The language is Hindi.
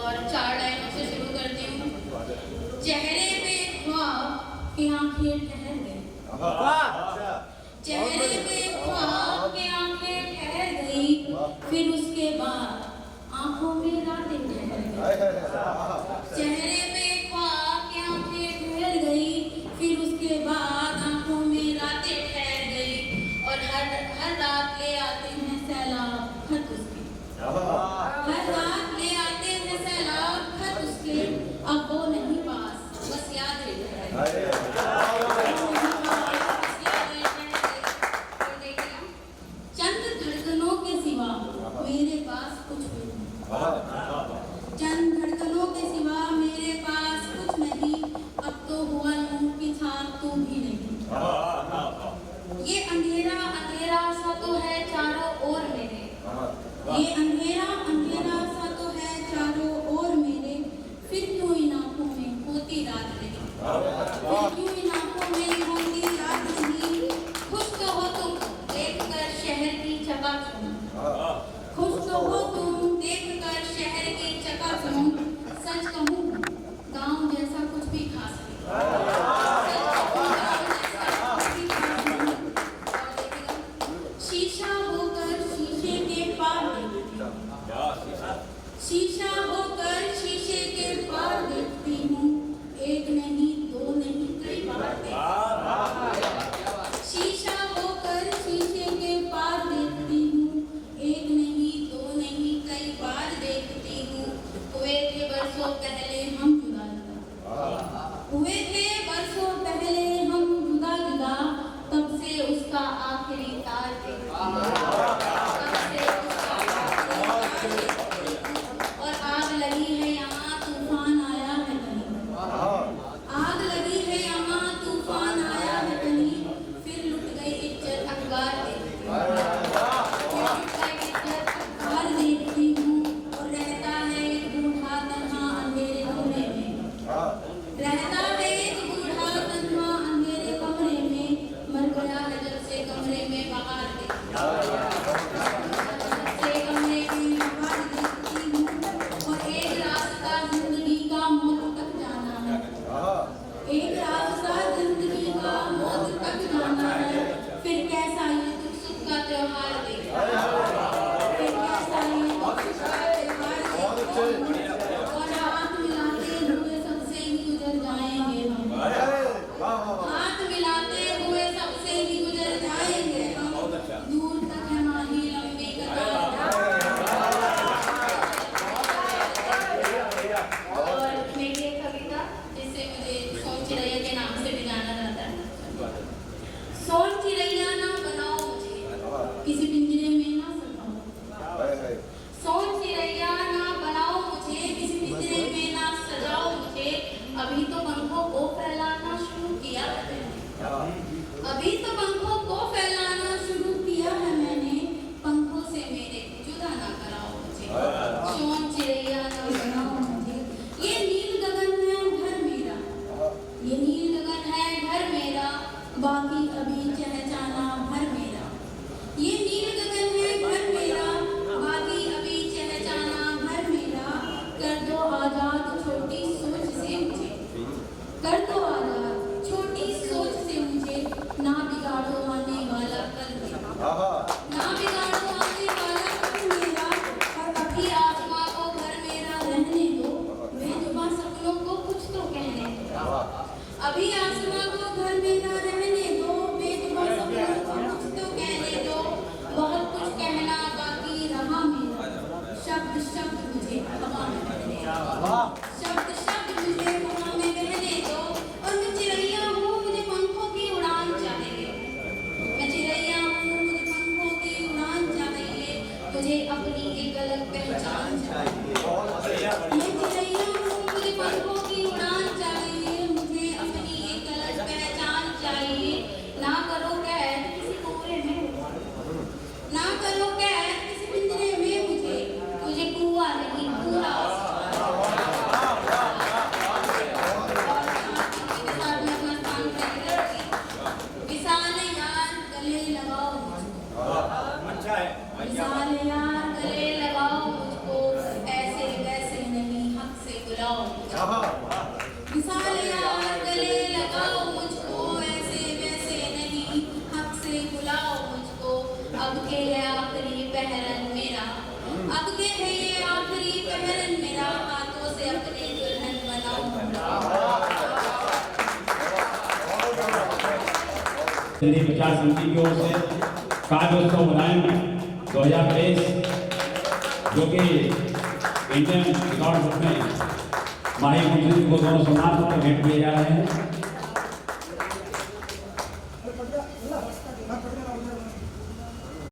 और 4 लाइनों से शुरू करती हूँ। चेहरे पे ख्वाब की आंखें ठहर गई, चेहरे पे ख्वाब की आंखें ठहर गई, फिर उसके बाद आंखों में रातें ठहर गई। चेहरे पे ख्वाब की आंखें ठहर गई, फिर उसके बाद आंखों में रातें ठहर गई, और हर रात ले आते हैं सैलाब खत उसके, हर रात ले आते हैं सैलाब खत उसके, अब वो नहीं पास बस याद रह गए। चंद धड़कनों के सिवा मेरे पास कुछ नहीं, चंद धड़कनों के सिवा मेरे पास कुछ नहीं, अब तो हुआ यूं कि था तू भी नहीं। ये अंधेरा अंधेरा सा तो है चारों ओर मेरे, ये अंधेरा अंधेरा सा तो है चारों ओर मेरे, फिर क्यों इन आंखों में होती रात नहीं, फिर क्यों इन आंखों में होती रात नहीं। खुश तो हो तुम देखकर शहर की चकाचौंध, खुश तो हो तुम देखकर शहर की चकाचौंध, सच कहूँ गाँव जैसा कुछ भी खास नहीं। शीशा होकर शीशे के पार देखती हूँ, शीशा होकर शीशे के पार देखती हूँ, एक नहीं दो नहीं कई बार देखती हूँ। शीशा होकर शीशे के पार देखती हूँ, एक नहीं दो नहीं कई बार देखती हूँ। हुए थे बरसों पहले हम जुदा जुदा, हुए थे बरसों पहले हम जुदा जुदा, तब से उसका आखिरी तार देखती हूँ, तब से उसका आखिरी तार देखती हूँ। और आग लगी है यहाँ तूफान आया है कहीं, आग लगी है यहाँ तूफान आया है कहीं, फिर लुट गई इज्जत अखबार देखती हूँ, फिर लुट गई इज्जत अखबार देखती हूँ। और रहता है एक बूढ़ा तन्हा अंधेरे कमरे में, रहता है एक बूढ़ा तन्हा अंधेरे कमरे में, मर गया है जब से कमरे में बाहर देखती हूँ, से कमरे में बाहर देखती हूँ। और एक रास्ता जिंदगी का मौत तक जाना है, एक रास्ता जिंदगी का मौत तक जाना है, फिर कैसा ये दुख सुख का त्योहार देखा, फिर कैसा ये दुख सुख का त्योहार देखा। और हाथ मिलाते हुए सबसे ही गुजर जाएंगे हम, हाथ मिलाते हुए सबसे ही गुजर जाएंगे हम, दूर तक है माही लंबी कतार। और मेरी एक कविता जिसे मुझे सोन चिरैया के नाम से भी जाना जाता है। सोन चिरैया ना बनाओ मुझे किसी पिंजरे में ना सजाओ, सोन चिरैया ना बनाओ मुझे किसी पिंजरे में ना सजाओ मुझे, अभी तो पंखों को फैलाना शुरू किया है मैंने, अभी तो पंखों को फैलाना शुरू किया है मैंने, पंखों से मेरे जुदा ना कराओ मुझे, सोन चिरैया ना बनाओ मुझे। ये नील गगन है घर मेरा, ये नील गगन है घर मेरा, बाकी अभी चहचहाना भर मेरा, ये नील गगन है घर मेरा, बाकी अभी चहचहाना भर मेरा। कर दो आजाद छोटी सोच से मुझे, कर दो आजाद छोटी सोच से मुझे, ना बिगाड़ो आने वाला कल मेरा, ना बिगाड़ो आने वाला कल मेरा। और अभी आसमां को घर मेरा रहने दो, बेजुबां सपनों को कुछ तो कहने दो, अभी आसमां को घर मेरा रहने दो, बेजुबां सपनों को कुछ तो कहने दो। बहुत कुछ कहना बाकी रहा मेरा, शब्द शब्द मुझे हवा में बहने दो, शब्द शब्द मुझे हवा में बहने दो। और मैं चिरैया हूँ मुझे पंखों की उड़ान चाहिए, मैं चिरैया हूँ मुझे पंखों की उड़ान चाहिए, मुझे अपनी एक अलग पहचान चाहिए, मैं चिरैया हूँ मुझे पंखों की उड़ान चाहिए, मुझे अपनी एक अलग पहचान चाहिए। ना करो कैद किसी कोरे में, ना करो कैद किसी पिंजरे में मुझे, मुझे कुआं नहीं पूरा विशाल यार गले लगाओ मुझको, विशाल यार गले लगाओ मुझको, ऐसे वैसे नहीं हम हिंदी विचार समिति की ओर से काव्योत्सव मुलायम 2023 जो कि इंडियन रिकॉर्ड बुक में माही मुंशी को दोनों सम्मान पत्र भेंट किए जा रहे हैं।